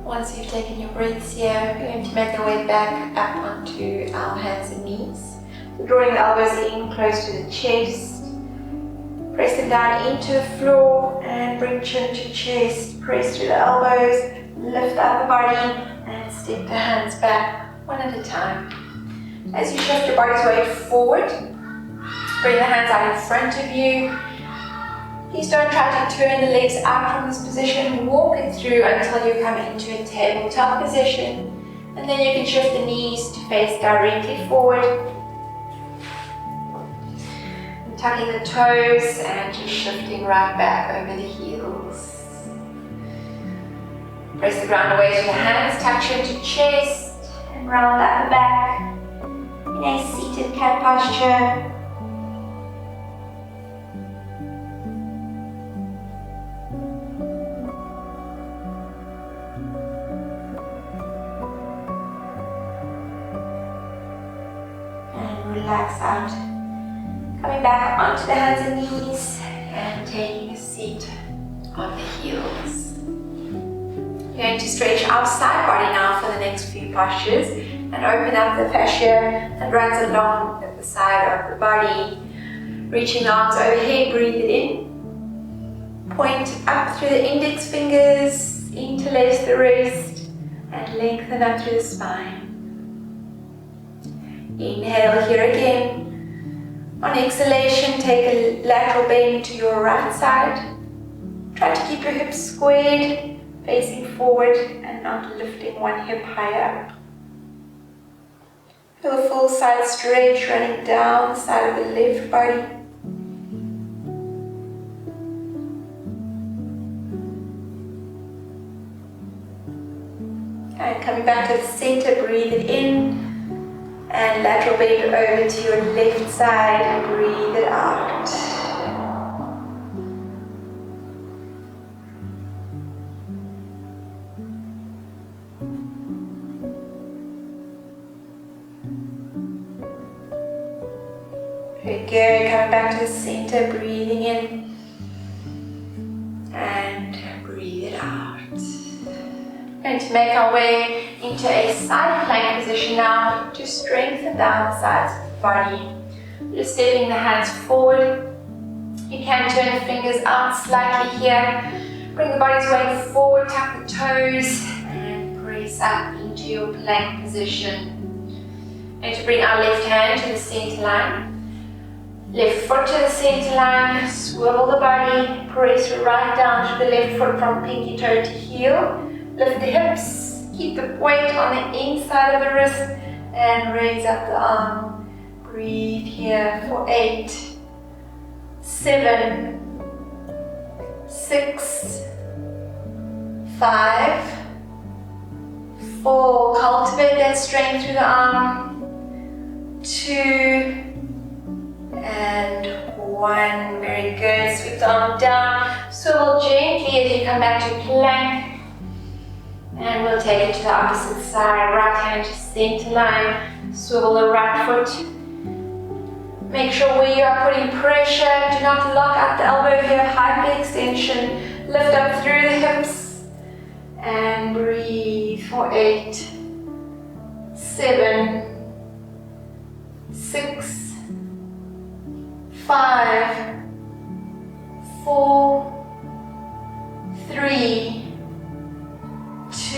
Once you've taken your breaths here, we're going to make our way back up onto our hands and knees. So drawing the elbows in close to the chest. Press them down into the floor and bring chin to chest. Press through the elbows, lift up the body and step the hands back one at a time. As you shift your body's weight forward, bring the hands out in front of you. Please don't try to turn the legs out from this position. Walk it through until you come into a tabletop position. And then you can shift the knees to face directly forward. And tucking the toes and just shifting right back over the heels. Press the ground away to the hands, tuck chin to chest, and round up the back in a seated cat posture. Relax out. Coming back onto the hands and knees and taking a seat on the heels. We're going to stretch our side body now for the next few postures. and open up the fascia that runs along the side of the body. Reaching arms overhead, breathe it in. Point up through the index fingers, interlace the wrist, and lengthen up through the spine. Inhale here again. On exhalation, take a lateral bend to your right side. Try to keep your hips squared, facing forward and not lifting one hip higher. Feel a full side stretch running down the side of the left body. And coming back to the center, breathe it in. And lateral bend over to your left side and breathe it out. Very good. Coming back to the center, breathing in and breathe it out. We're going to make our way into a side plank position now to strengthen down the sides of the body. Just stepping the hands forward. You can turn the fingers out slightly here. Bring the body's weight forward, tuck the toes, and press up into your plank position. We're going to bring our left hand to the center line. Left foot to the center line, swivel the body, press right down to the left foot from pinky toe to heel. Lift the hips, keep the weight on the inside of the wrist, and raise up the arm. Breathe here for 8, 7, 6, 5, 4. Cultivate that strength through the arm. 2, and 1. Very good. Sweep the arm down. Swivel gently as you come back to plank. And we'll take it to the opposite side. Right hand to center line. Swivel the right foot. Make sure where you are putting pressure, do not lock out the elbow if you have hyperextension. Lift up through the hips. And breathe for 8, 7, 6, 5, 4, 3, 2,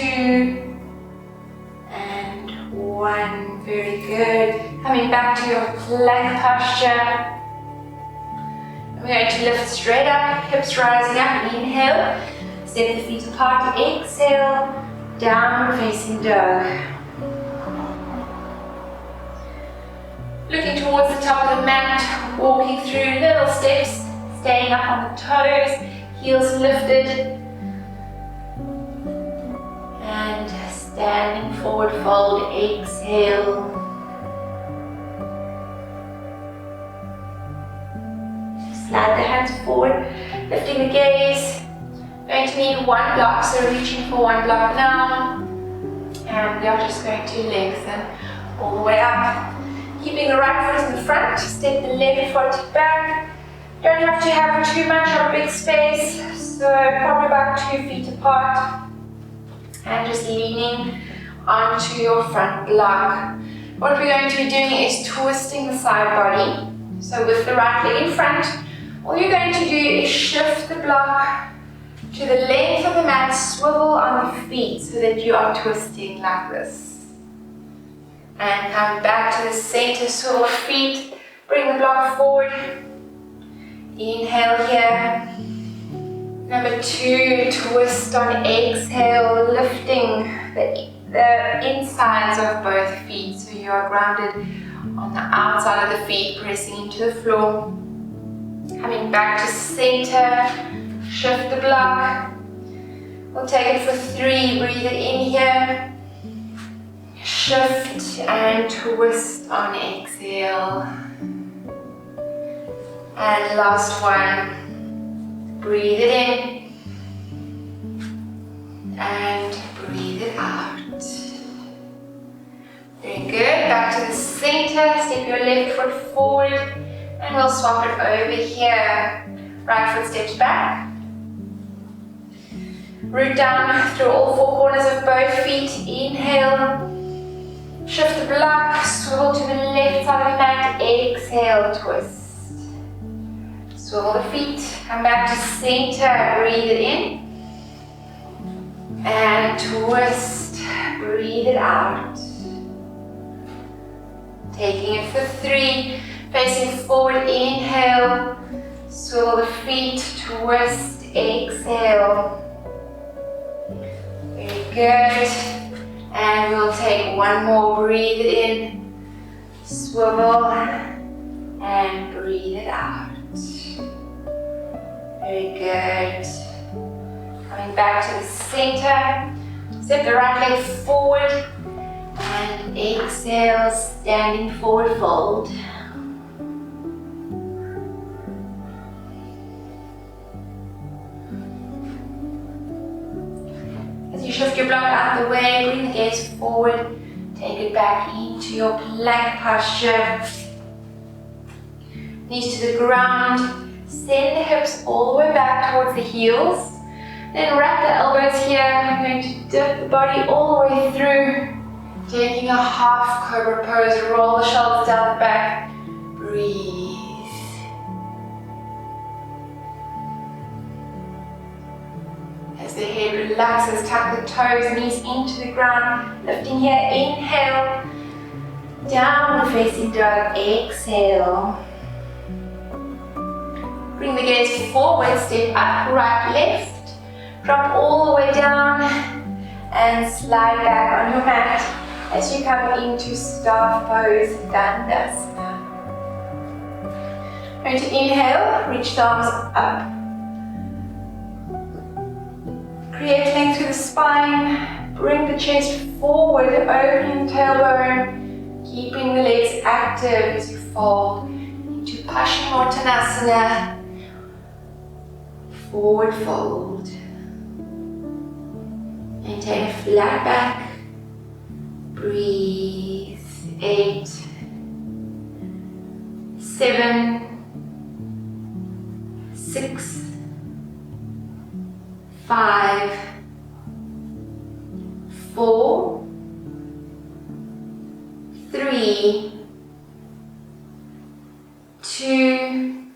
and 1. Very good. Coming back to your plank posture. We're going to lift straight up, hips rising up. Inhale. Step the feet apart. Exhale. Downward facing dog. Looking towards the top of the mat. Walking through little steps. Staying up on the toes. Heels lifted. And standing forward fold, exhale. Slide the hands forward, lifting the gaze. Going to need one block, so reaching for one block now. And we are just going to lengthen all the way up. Keeping the right foot in the front, step the left foot back. Don't have to have too much of a big space, so probably about 2 feet apart. And just leaning onto your front block. What we're going to be doing is twisting the side body. So with the right leg in front, all you're going to do is shift the block to the length of the mat, swivel on the feet so that you are twisting like this. And come back to the center, swivel the feet, bring the block forward. Inhale here. Number 2, twist on exhale, lifting the insides of both feet so you are grounded on the outside of the feet, pressing into the floor. Coming back to center, shift the block. We'll take it for 3, breathe it in here. Shift and twist on exhale. And last one. Breathe it in and breathe it out. Very good. Back to the center. Step your left foot forward and we'll swap it over here. Right foot steps back. Root down through all 4 corners of both feet. Inhale. Shift the block, swivel to the left side of the mat, exhale, twist. Swivel the feet, come back to center, breathe it in. And twist, breathe it out. Taking it for 3, facing forward, inhale. Swivel the feet, twist, exhale. Very good. And we'll take one more, breathe it in, swivel, and breathe it out. Very good. Coming back to the center, step the right leg forward, and exhale, standing forward fold. You shift your block out of the way, bring the gaze forward, take it back into your plank posture. Knees to the ground, send the hips all the way back towards the heels. Then wrap the elbows here. I'm going to dip the body all the way through, taking a half cobra pose, roll the shoulders down the back, breathe. As the head relaxes, tuck the toes, knees into the ground, lifting here, inhale, downward facing dog, exhale. Bring the gaze forward, step up, right, left, drop all the way down, and slide back on your mat as you come into staff pose, Dandasana. Going to inhale, reach the arms up. Create length through the spine, bring the chest forward, opening the tailbone, keeping the legs active as you fold into Paschimottanasana, forward fold. Maintain a flat back, breathe, 8, 7, 6, 5, 4, 3, 2,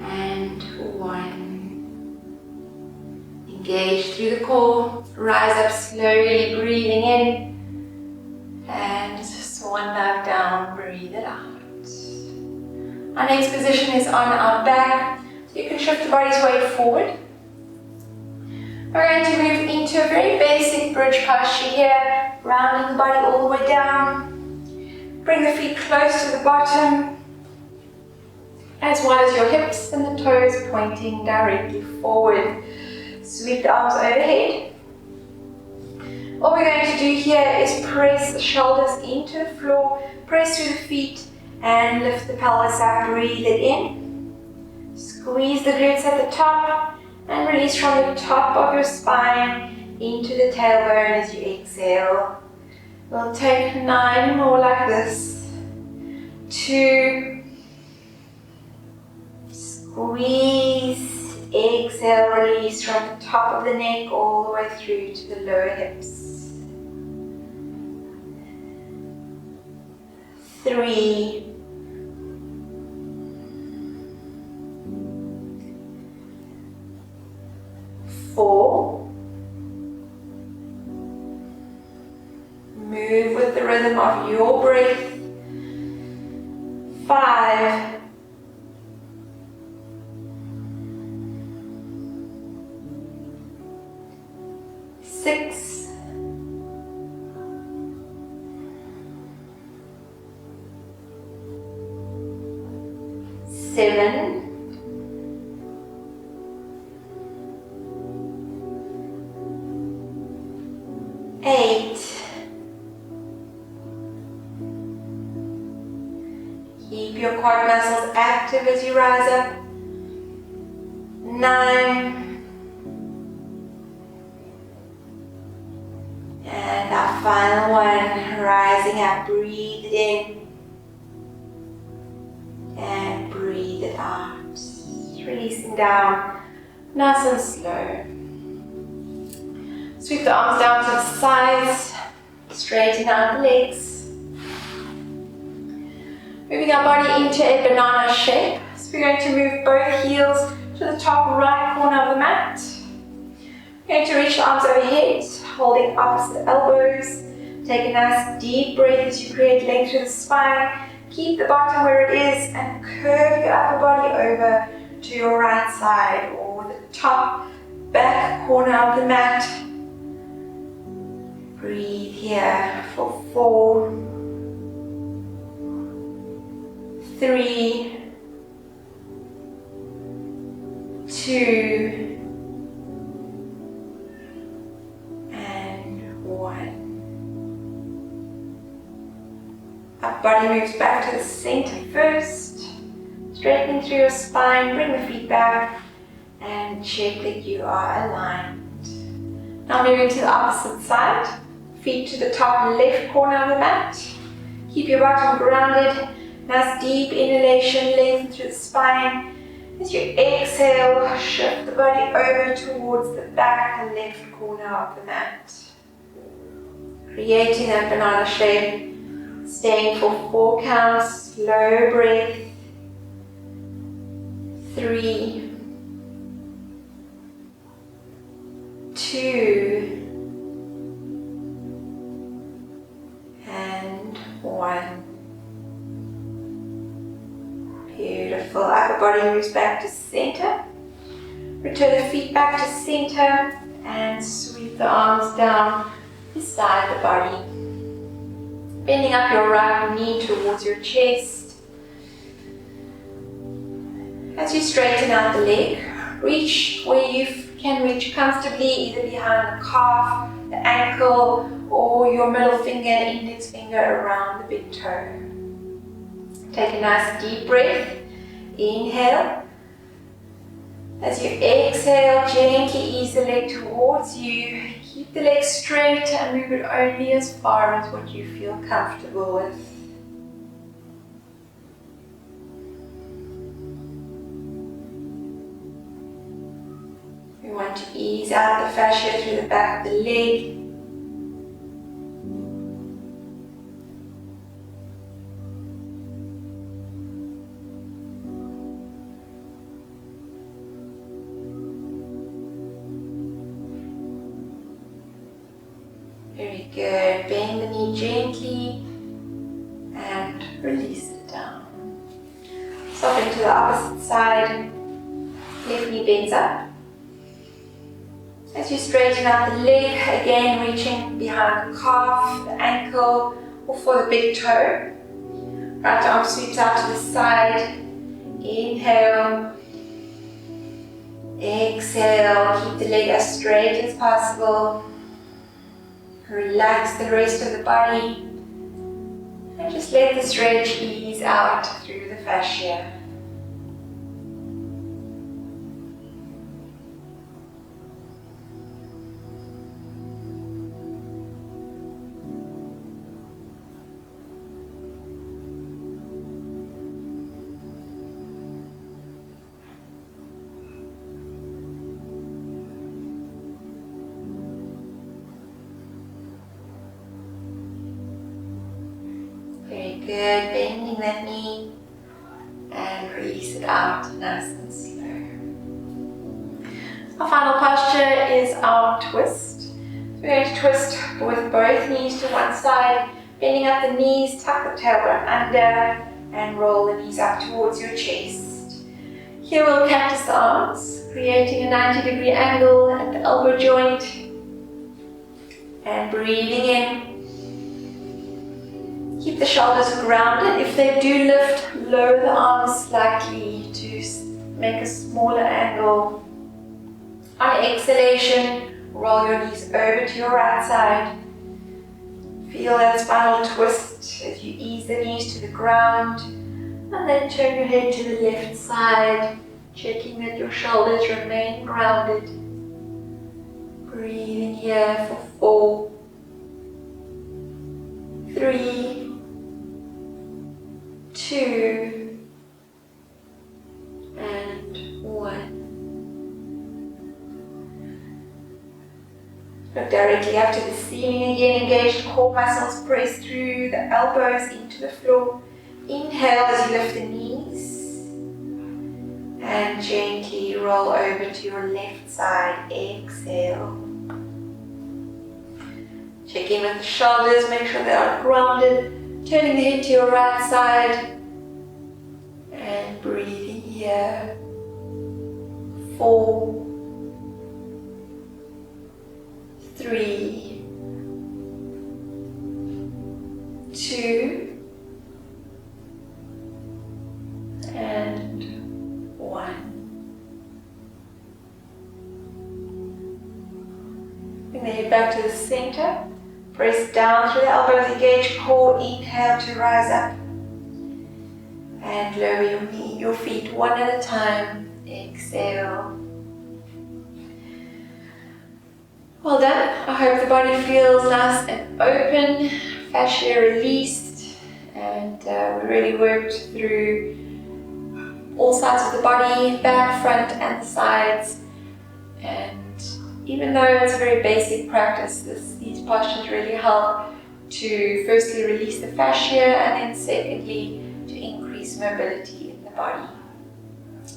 and 1. Engage through the core, rise up slowly, breathing in, and swan dive down, breathe it out. Our next position is on our back. You can shift the body's weight forward. We're going to move into a very basic bridge posture here, rounding the body all the way down. Bring the feet close to the bottom, as well as your hips and the toes pointing directly forward. Sweep the arms overhead. What we're going to do here is press the shoulders into the floor, press through the feet, and lift the pelvis up, breathe it in. Squeeze the glutes at the top and release from the top of your spine into the tailbone as you exhale. We'll take 9 more like this. 2. Squeeze. Exhale, release from the top of the neck all the way through to the lower hips. 3. 4. Move with the rhythm of your breath. 5. 6. 7. 8. Keep your quad muscles active as you rise up. 9. And our final one, rising up, breathe it in and breathe it out. Releasing down, nice and slow. Sweep the arms down to the sides, Straighten out the legs. Moving our body into a banana shape. So we're going to move both heels to the top right corner of the mat. We're going to reach the arms overhead, holding opposite elbows. Take a nice deep breath as you create length through the spine. Keep the bottom where it is and curve your upper body over to your right side or the top back corner of the mat. Breathe here for 4, 3, 2, and 1. Our body moves back to the center first. Straightening through your spine, bring the feet back and check that you are aligned. Now moving to the opposite side. Feet to the top left corner of the mat. Keep your bottom grounded. Nice deep inhalation, lengthen through the spine. As you exhale, shift the body over towards the back left corner of the mat. Creating that banana shape. Staying for 4 counts, slow breath. 3, 2, and 1. Beautiful. Upper body moves back to center. Return the feet back to center and sweep the arms down beside the body. Bending up your right knee towards your chest. As you straighten out the leg, reach where you can reach comfortably, either behind the calf, the ankle, or your middle finger, index finger around the big toe. Take a nice deep breath. Inhale. As you exhale, gently ease the leg towards you. Keep the leg straight and move it only as far as what you feel comfortable with. We want to ease out the fascia through the back of the leg. Very good. Bend the knee gently and release it down. Soften to the opposite side. Left knee bends up. As you straighten out the leg, again reaching behind the calf, the ankle, or for the big toe. Right arm sweeps out to the side. Inhale. Exhale. Keep the leg as straight as possible. Relax the rest of the body and just let the stretch ease out through the fascia. Good, bending that knee and release it out nice and slow. Our final posture is our twist. So we're going to twist with both knees to one side, bending up the knees, tuck the tailbone under and roll the knees up towards your chest. Here we'll cactus the arms, creating a 90-degree angle at the elbow joint and breathing in. Keep the shoulders grounded. If they do lift, lower the arms slightly to make a smaller angle. On exhalation, roll your knees over to your right side. Feel that spinal twist as you ease the knees to the ground. And then turn your head to the left side, checking that your shoulders remain grounded. Breathing here for 4, 3, 2, and 1. Look down directly up to the ceiling again. Engage the core muscles, press through the elbows into the floor. Inhale as you lift the knees. And gently roll over to your left side. Exhale. Check in with the shoulders, make sure they are grounded. Turning the head to your right side. And breathing here. 4, 3, 2, and 1. Bring the head back to the center. Press down through the elbows, engage core. Inhale to rise up. And lower your feet one at a time. Exhale. Well done. I hope the body feels nice and open, fascia released, and we really worked through all sides of the body, back, front, and the sides. And even though it's a very basic practice, these postures really help to firstly release the fascia and then secondly to increase mobility in the body.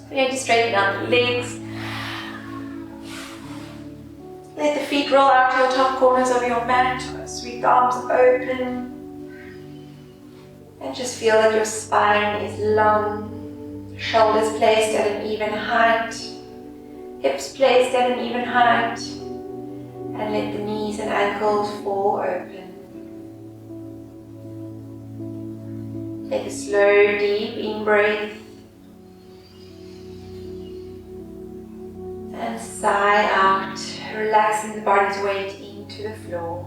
We're going to straighten out the legs. Let the feet roll out to your top corners of your mat. Sweep the arms open. And just feel that your spine is long. Shoulders placed at an even height. Hips placed at an even height. And let the knees and ankles fall open. Take a slow, deep in-breath. And sigh out, relaxing the body's weight into the floor.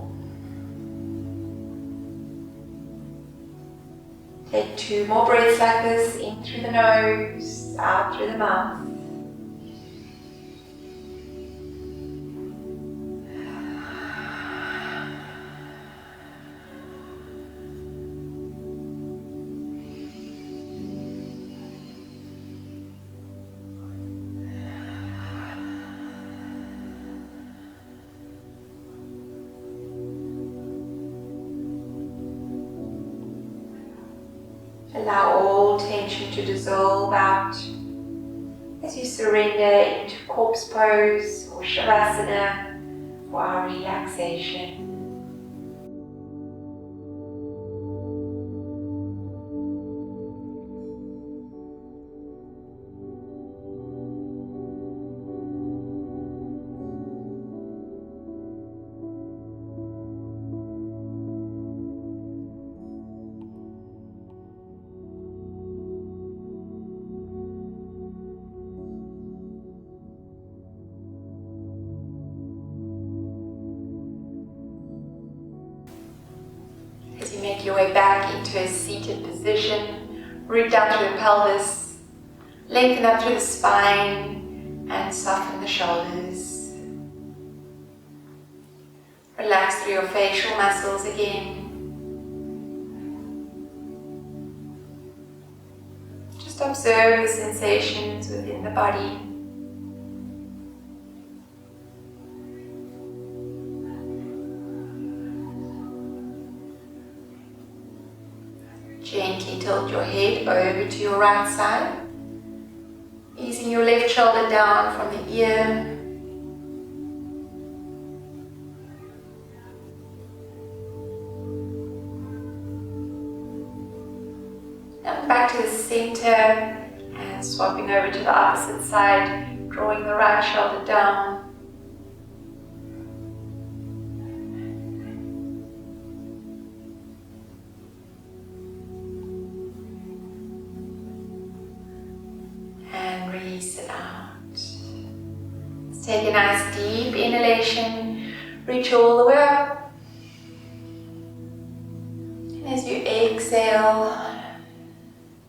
Take 2 more breaths like this, in through the nose, out through the mouth. Allow all tension to dissolve out as you surrender into corpse pose or shavasana for our relaxation. As you make your way back into a seated position, root down through the pelvis, lengthen up through the spine, and soften the shoulders. Relax through your facial muscles again. Just observe the sensations within the body. Gently tilt your head over to your right side, easing your left shoulder down from the ear. Now back to the center and swapping over to the opposite side, drawing the right shoulder down. Release it out. Let's take a nice deep inhalation, reach all the way up. And as you exhale,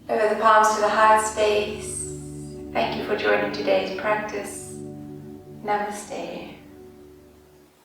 lower the palms to the heart space. Thank you for joining today's practice. Namaste.